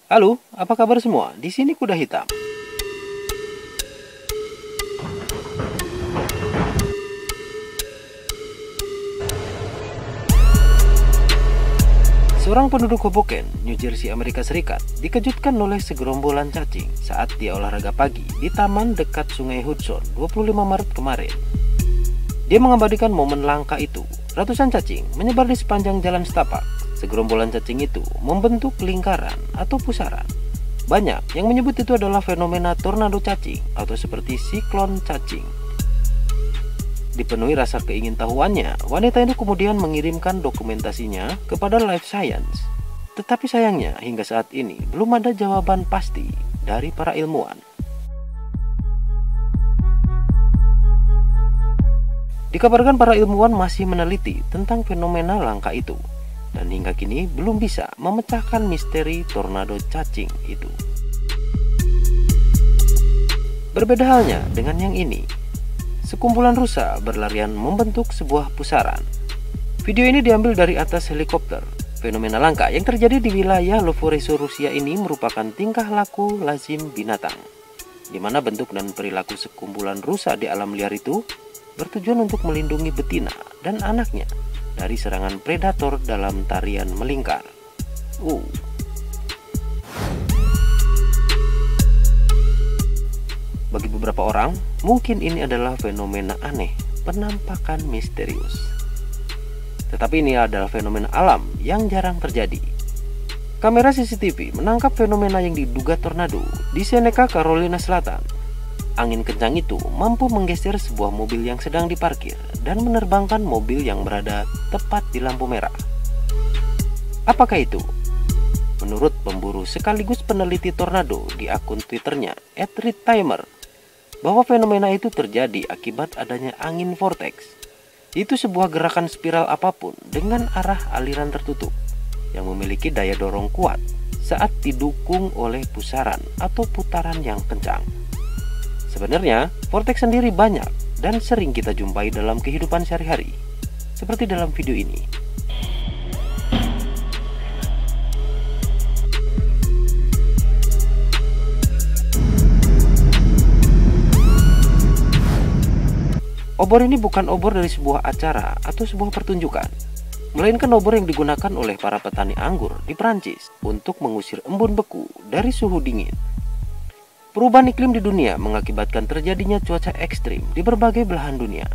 Halo, apa kabar semua? Di sini Kuda Hitam. Seorang penduduk Hoboken, New Jersey, Amerika Serikat, dikejutkan oleh segerombolan cacing saat dia olahraga pagi di taman dekat Sungai Hudson 25 Maret kemarin. Dia mengabadikan momen langka itu. Ratusan cacing menyebar di sepanjang jalan setapak. Segerombolan cacing itu membentuk lingkaran atau pusaran. Banyak yang menyebut itu adalah fenomena tornado cacing atau seperti siklon cacing. Dipenuhi rasa keingintahuannya, wanita itu kemudian mengirimkan dokumentasinya kepada Life Science. Tetapi sayangnya hingga saat ini belum ada jawaban pasti dari para ilmuwan. Dikabarkan para ilmuwan masih meneliti tentang fenomena langka itu, dan hingga kini belum bisa memecahkan misteri tornado cacing itu. Berbeda halnya dengan yang ini. Sekumpulan rusa berlarian membentuk sebuah pusaran. Video ini diambil dari atas helikopter. Fenomena langka yang terjadi di wilayah Lovoreso, Rusia ini merupakan tingkah laku lazim binatang, di mana bentuk dan perilaku sekumpulan rusa di alam liar itu bertujuan untuk melindungi betina dan anaknya dari serangan predator dalam tarian melingkar. Bagi beberapa orang, mungkin ini adalah fenomena aneh, penampakan misterius. Tetapi ini adalah fenomena alam yang jarang terjadi. Kamera CCTV menangkap fenomena yang diduga tornado di Seneca, Carolina Selatan. Angin kencang itu mampu menggeser sebuah mobil yang sedang diparkir dan menerbangkan mobil yang berada tepat di lampu merah. Apakah itu? Menurut pemburu sekaligus peneliti tornado di akun Twitternya @readtimer, bahwa fenomena itu terjadi akibat adanya angin vortex. Itu sebuah gerakan spiral apapun dengan arah aliran tertutup yang memiliki daya dorong kuat saat didukung oleh pusaran atau putaran yang kencang. Sebenarnya, vortex sendiri banyak dan sering kita jumpai dalam kehidupan sehari-hari, seperti dalam video ini. Obor ini bukan obor dari sebuah acara atau sebuah pertunjukan, melainkan obor yang digunakan oleh para petani anggur di Prancis untuk mengusir embun beku dari suhu dingin. Perubahan iklim di dunia mengakibatkan terjadinya cuaca ekstrim di berbagai belahan dunia.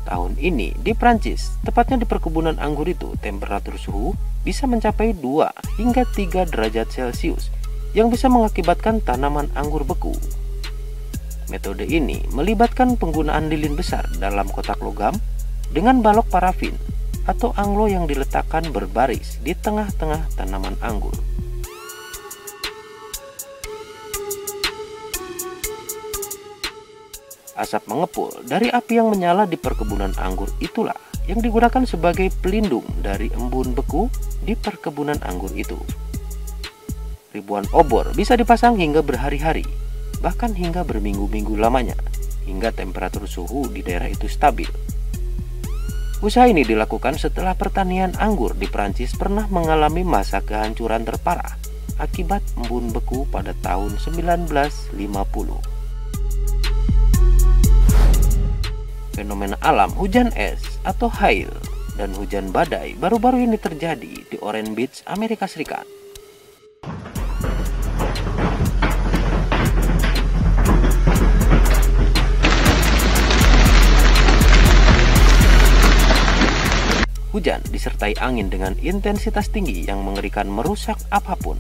Tahun ini di Prancis, tepatnya di perkebunan anggur itu, temperatur suhu bisa mencapai 2 hingga 3 derajat Celcius yang bisa mengakibatkan tanaman anggur beku. Metode ini melibatkan penggunaan lilin besar dalam kotak logam dengan balok parafin atau anglo yang diletakkan berbaris di tengah-tengah tanaman anggur. Asap mengepul dari api yang menyala di perkebunan anggur itulah yang digunakan sebagai pelindung dari embun beku di perkebunan anggur itu. Ribuan obor bisa dipasang hingga berhari-hari, bahkan hingga berminggu-minggu lamanya, hingga temperatur suhu di daerah itu stabil. Usaha ini dilakukan setelah pertanian anggur di Prancis pernah mengalami masa kehancuran terparah akibat embun beku pada tahun 1950. Fenomena alam hujan es atau hail dan hujan badai baru-baru ini terjadi di Orange Beach, Amerika Serikat. Hujan disertai angin dengan intensitas tinggi yang mengerikan merusak apapun.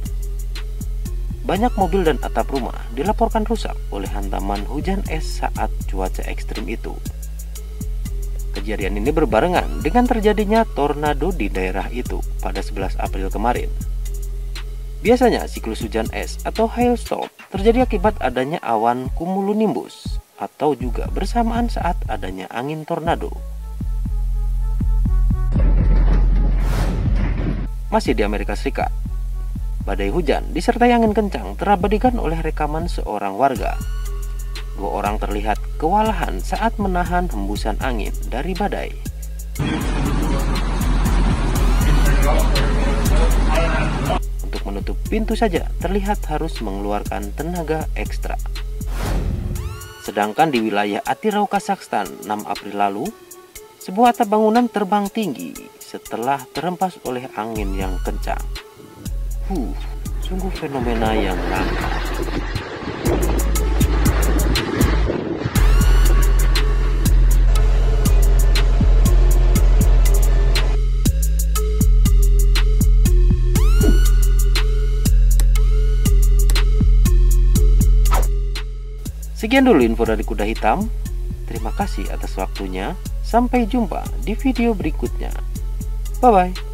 Banyak mobil dan atap rumah dilaporkan rusak oleh hantaman hujan es saat cuaca ekstrim itu. Kejadian ini berbarengan dengan terjadinya tornado di daerah itu pada 11 April kemarin. Biasanya siklus hujan es atau hailstorm terjadi akibat adanya awan cumulonimbus atau juga bersamaan saat adanya angin tornado. Masih di Amerika Serikat, badai hujan disertai angin kencang terabadikan oleh rekaman seorang warga. 2 orang terlihat kewalahan saat menahan hembusan angin dari badai. menutup pintu saja terlihat harus mengeluarkan tenaga ekstra. Sedangkan di wilayah Atirau, Kazakhstan 6 April lalu, sebuah atap bangunan terbang tinggi setelah terhempas oleh angin yang kencang. Sungguh fenomena yang langka. Sekian dulu info dari Kuda Hitam. Terima kasih atas waktunya. Sampai jumpa di video berikutnya. Bye-bye.